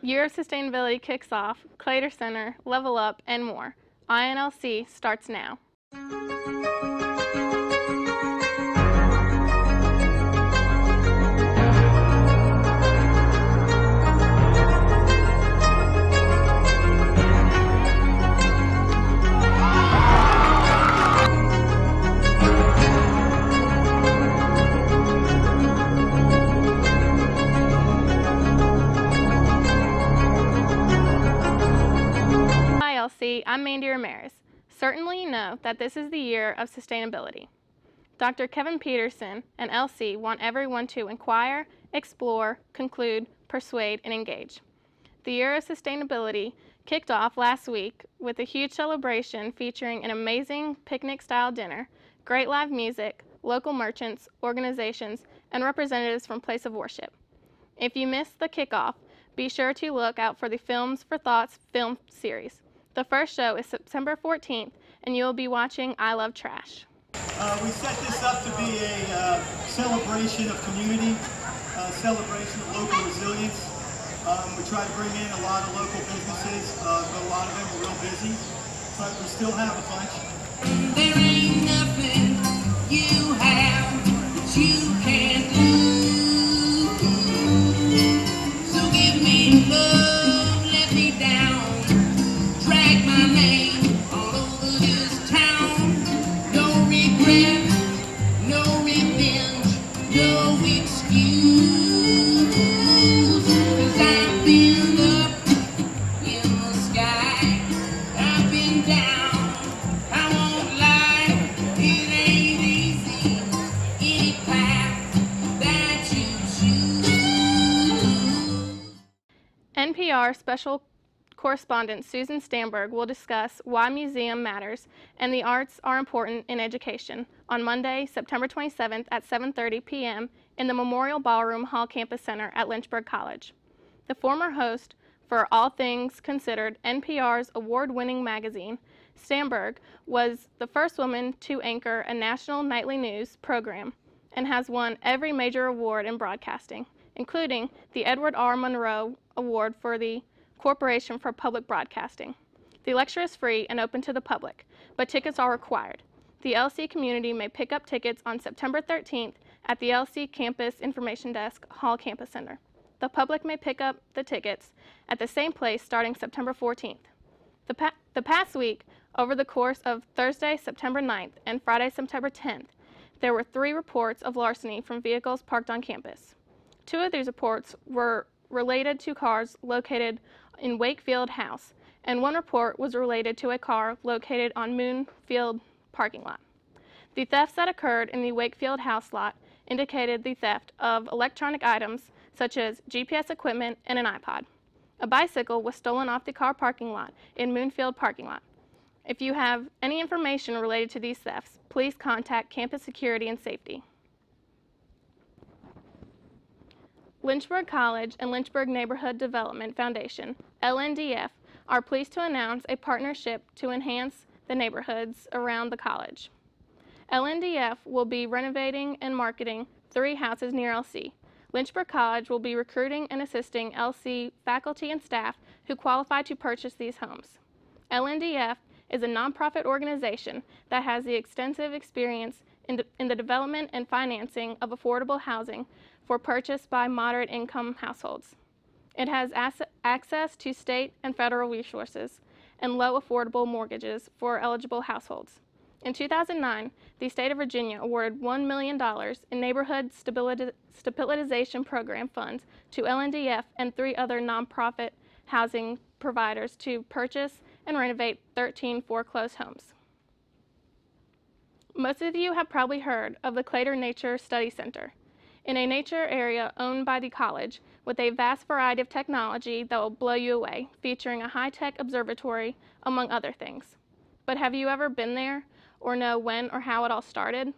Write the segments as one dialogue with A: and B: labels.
A: Year of Sustainability kicks off, Claytor Center, Level Up, and more. INLC starts now. I'm Mandy Ramirez. Certainly you know that this is the year of sustainability. Dr. Kevin Peterson and LC want everyone to inquire, explore, conclude, persuade, and engage. The year of sustainability kicked off last week with a huge celebration featuring an amazing picnic-style dinner, great live music, local merchants, organizations, and representatives from Place of Worship. If you missed the kickoff, be sure to look out for the Films for Thoughts film series. The first show is September 14th, and you will be watching I Love Trash.
B: We set this up to be a celebration of community, celebration of local resilience. We try to bring in a lot of local businesses, but a lot of them are real busy, but we still have a bunch.
C: There ain't nothing you have that you can't do. So give me love, let me down. Drag my name all over this town. No regret, no revenge, no excuse. 'Cause I've been up in the sky, I've been down, I won't lie, it ain't easy, any path that you choose.
A: NPR special correspondent Susan Stamberg will discuss why museum matters and the arts are important in education on Monday, September 27th at 7:30 p.m. in the Memorial Ballroom Hall Campus Center at Lynchburg College. The former host for All Things Considered, NPR's award-winning magazine, Stamberg was the first woman to anchor a national nightly news program and has won every major award in broadcasting, including the Edward R. Monroe Award for the Corporation for Public Broadcasting. The lecture is free and open to the public, but tickets are required. The LC community may pick up tickets on September 13th at the LC Campus Information Desk, Hall Campus Center. The public may pick up the tickets at the same place starting September 14th. The past week, over the course of Thursday, September 9th and Friday, September 10th, there were 3 reports of larceny from vehicles parked on campus. 2 of these reports were related to cars located in Wakefield House, and 1 report was related to a car located on Moonfield parking lot. The thefts that occurred in the Wakefield House lot indicated the theft of electronic items such as GPS equipment and an iPod. A bicycle was stolen off the car parking lot in Moonfield parking lot. If you have any information related to these thefts, please contact Campus Security and Safety. Lynchburg College and Lynchburg Neighborhood Development Foundation, LNDF, are pleased to announce a partnership to enhance the neighborhoods around the college. LNDF will be renovating and marketing 3 houses near LC. Lynchburg College will be recruiting and assisting LC faculty and staff who qualify to purchase these homes. LNDF is a nonprofit organization that has the extensive experience in the development and financing of affordable housing for purchase by moderate income households. It has access to state and federal resources and low affordable mortgages for eligible households. In 2009, the state of Virginia awarded $1 million in Neighborhood Stabilization Program funds to LNDF and 3 other nonprofit housing providers to purchase and renovate 13 foreclosed homes. Most of you have probably heard of the Claytor Nature Study Center, in a nature area owned by the college with a vast variety of technology that will blow you away, featuring a high-tech observatory, among other things. But have you ever been there or know when or how it all started?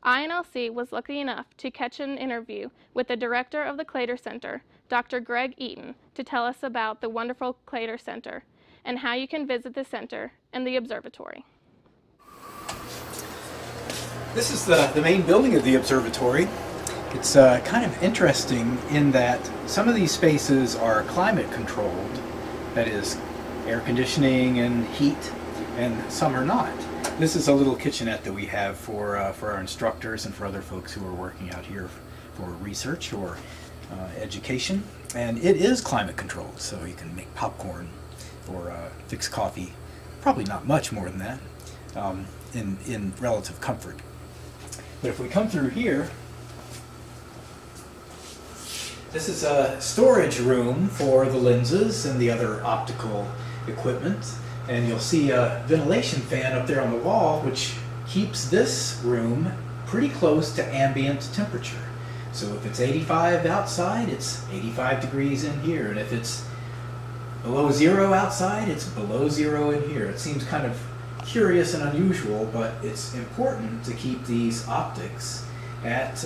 A: INLC was lucky enough to catch an interview with the director of the Claytor Center, Dr. Greg Eaton, to tell us about the wonderful Claytor Center and how you can visit the center and the observatory.
D: This is the main building of the observatory, It's kind of interesting in that some of these spaces are climate controlled, that is air conditioning and heat, and some are not. This is a little kitchenette that we have for our instructors and for other folks who are working out here for research or education, and it is climate controlled, so you can make popcorn or fix coffee, probably not much more than that, in relative comfort. But if we come through here, this is a storage room for the lenses and the other optical equipment, and you'll see a ventilation fan up there on the wall which keeps this room pretty close to ambient temperature. So if it's 85 outside, it's 85 degrees in here, and if it's below zero outside, it's below zero in here. It seems kind of curious and unusual, but it's important to keep these optics at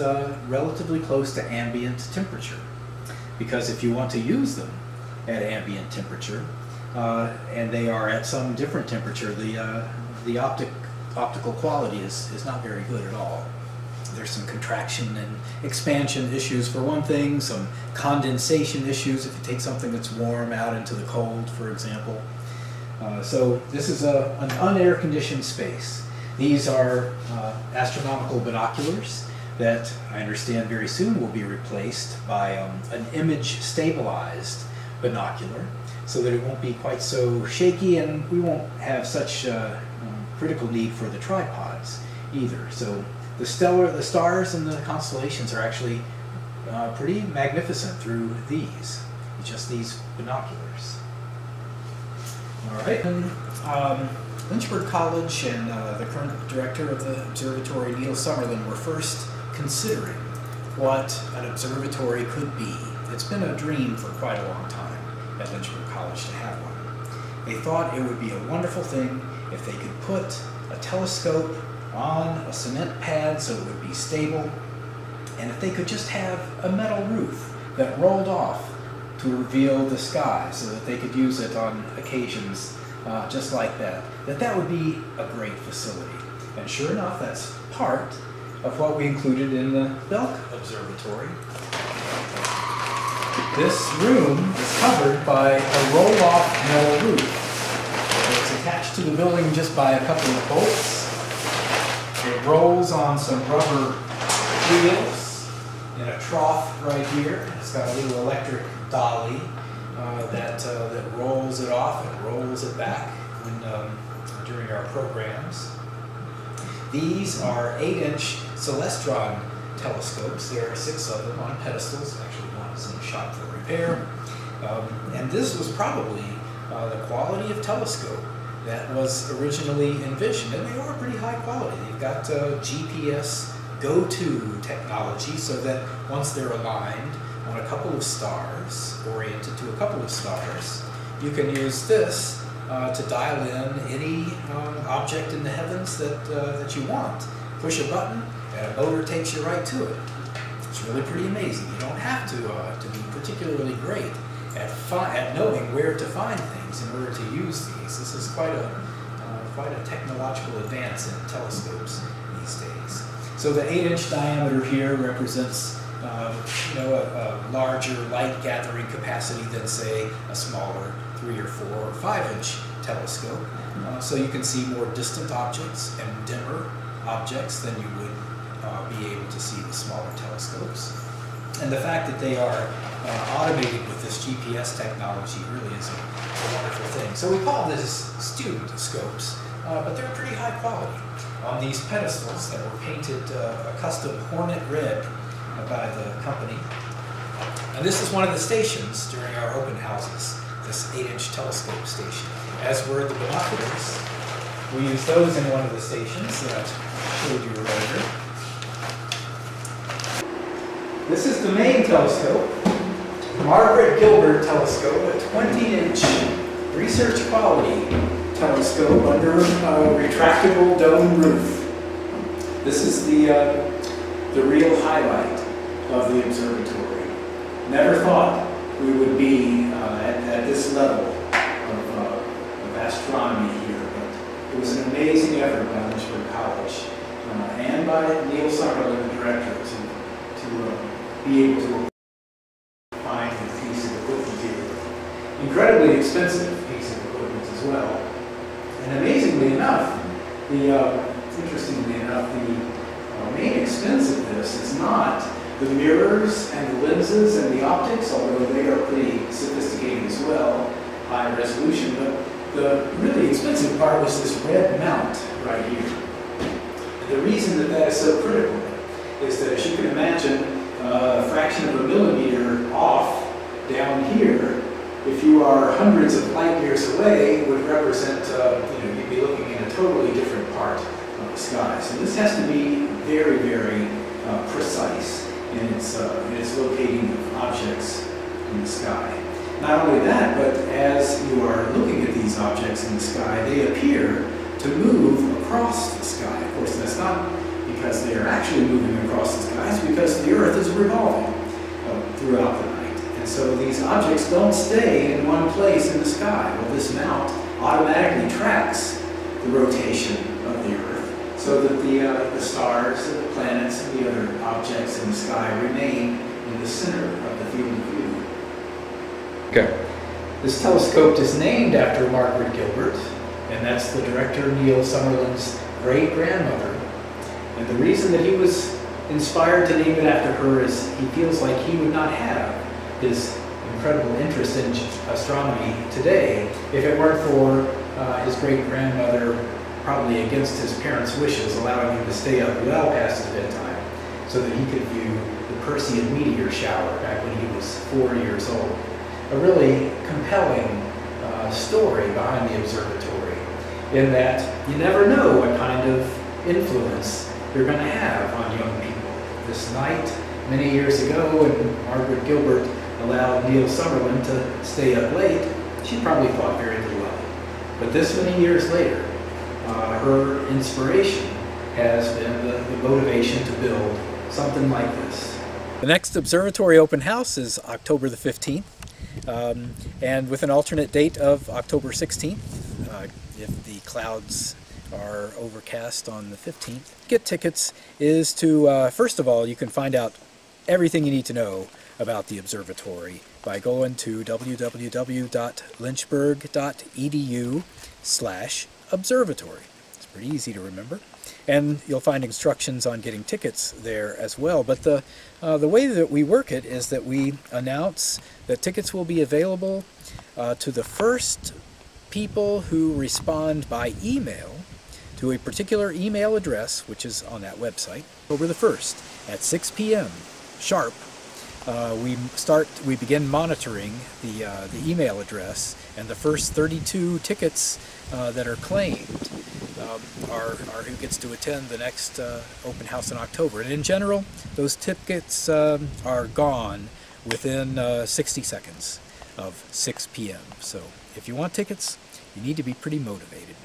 D: relatively close to ambient temperature, because if you want to use them at ambient temperature, and they are at some different temperature, the optical quality is not very good at all. There's some contraction and expansion issues for one thing, some condensation issues if you take something that's warm out into the cold, for example. So this is an unair conditioned space. These are astronomical binoculars that I understand very soon will be replaced by an image stabilized binocular, so that it won't be quite so shaky, and we won't have such critical need for the tripods either. So the stars and the constellations are actually pretty magnificent through just these binoculars. All right, and Lynchburg College and the current director of the observatory, Neil Summerlin, were first considering what an observatory could be. It's been a dream for quite a long time at Lynchburg College to have one. They thought it would be a wonderful thing if they could put a telescope on a cement pad so it would be stable, and if they could just have a metal roof that rolled off to reveal the sky so that they could use it on occasions just like that, that would be a great facility. And sure enough, that's part of what we included in the Belk Observatory. This room is covered by a roll-off metal roof. It's attached to the building just by a couple of bolts. It rolls on some rubber wheels in a trough right here. It's got a little electric dolly that rolls it off and rolls it back during our programs. These are 8-inch Celestron telescopes. There are 6 of them on pedestals. Actually, one is in the shop for repair. And this was probably the quality of telescope that was originally envisioned, and they are pretty high quality. They've got GPS go-to technology, so that once they're aligned on a couple of stars, oriented to a couple of stars, you can use this to dial in any object in the heavens that you want. Push a button, and a motor takes you right to it. It's really pretty amazing. You don't have to be particularly great at knowing where to find things in order to use these. This is quite a technological advance in telescopes these days. So the 8-inch diameter here represents a larger light gathering capacity than, say, a smaller 3 or 4 or 5-inch telescope. So you can see more distant objects and dimmer objects than you would be able to see with smaller telescopes. And the fact that they are automated with this GPS technology really is a wonderful thing. So we call this student scopes, but they're pretty high quality. On these pedestals that were painted a custom hornet red by the company. And this is one of the stations during our open houses, this 8-inch telescope station, as were the binoculars. We used those in one of the stations that I showed you earlier. This is the main telescope, Margaret Gilbert telescope, a 20-inch research quality telescope under a retractable dome roof. This is the real highlight of the observatory. Never thought we would be at this level of astronomy here, but it was an amazing effort by Lynchburg College and by Neil Summerlin, the director, to incredibly expensive piece of equipment as well. And amazingly enough, interestingly enough, the main expense of this is not the mirrors and the lenses and the optics, although they are pretty sophisticated as well, high resolution, but the really expensive part was this red mount right here. And the reason that that is so critical is that, as you can imagine, a fraction of a millimeter off down here, if you are hundreds of light years away, would represent, you'd be looking at a totally different part of the sky. So this has to be very, very precise in its locating of objects in the sky. Not only that, but as you are looking at these objects in the sky, they appear to move across the sky. Of course, that's not because they are actually moving across the sky, it's because the Earth is revolving throughout the night. And so these objects don't stay in one place in the sky. Well, this mount automatically tracks the rotation of the Earth so that the stars and the planets and the other objects in the sky remain in the center of the field of view. Okay. This telescope is named after Margaret Gilbert, and that's the director Neil Summerlin's great-grandmother. And the reason that he was inspired to name it after her is he feels like he would not have his incredible interest in astronomy today if it weren't for his great-grandmother, probably against his parents' wishes, allowing him to stay up well past his bedtime so that he could view the Perseid meteor shower back when he was 4 years old. A really compelling story behind the observatory, in that you never know what kind of influence you're going to have on young people. This night, many years ago, when Margaret Gilbert allowed Neil Summerlin to stay up late, she probably thought very little of it. But this many years later, her inspiration has been the motivation to build something like this. The next observatory open house is October the 15th, and with an alternate date of October 16th, if the clouds are overcast on the 15th. Get tickets is to, first of all, you can find out everything you need to know about the observatory by going to www.lynchburg.edu/observatory. It's pretty easy to remember. And you'll find instructions on getting tickets there as well. But the way that we work it is that we announce that tickets will be available to the first people who respond by email to a particular email address, which is on that website, October the 1st at 6 p.m. sharp. We begin monitoring the email address, and the first 32 tickets that are claimed are who gets to attend the next open house in October. And in general, those tickets are gone within 60 seconds of 6 p.m. So if you want tickets, you need to be pretty motivated.